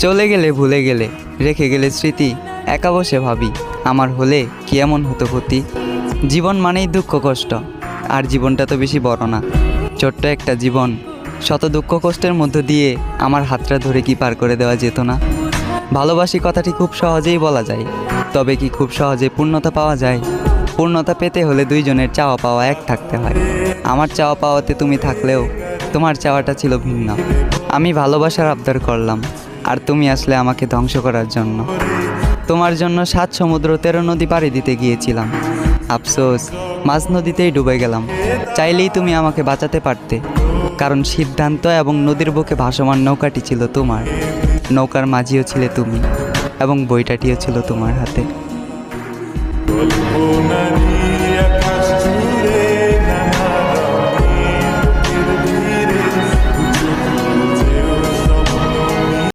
চলে গেলে ভুলে গেলে, রেখে গেলে স্মৃতি, একা বসে ভাবি আমার হলে কি এমন হতো ক্ষতি। জীবন মানেই দুঃখ কষ্ট, আর জীবনটা তো বেশি বড় না, ছোট্ট একটা জীবন। শত দুঃখ কষ্টের মধ্য দিয়ে আমার হাতটা ধরে কি পার করে দেওয়া যেত না? ভালোবাসি কথাটি খুব সহজেই বলা যায়, তবে কি খুব সহজে পূর্ণতা পাওয়া যায়? পূর্ণতা পেতে হলে দুইজনের চাওয়া পাওয়া এক থাকতে হয়। আমার চাওয়া পাওয়াতে তুমি থাকলেও তোমার চাওয়াটা ছিল ভিন্ন। আমি ভালোবাসার আবদার করলাম, আর তুমি আসলে আমাকে ধ্বংস করার জন্য। তোমার জন্য 7 সমুদ্র 13 নদী পাড়ি দিতে গিয়েছিলাম, আফসোস মাঝ নদীতেই ডুবে গেলাম। চাইলেই তুমি আমাকে বাঁচাতে পারতে, কারণ সিদ্ধান্ত এবং নদীর বুকে ভাসমান নৌকাটি ছিল তোমার, নৌকার মাঝিও ছিলে তুমি, এবং বইটাটিও ছিল তোমার হাতে।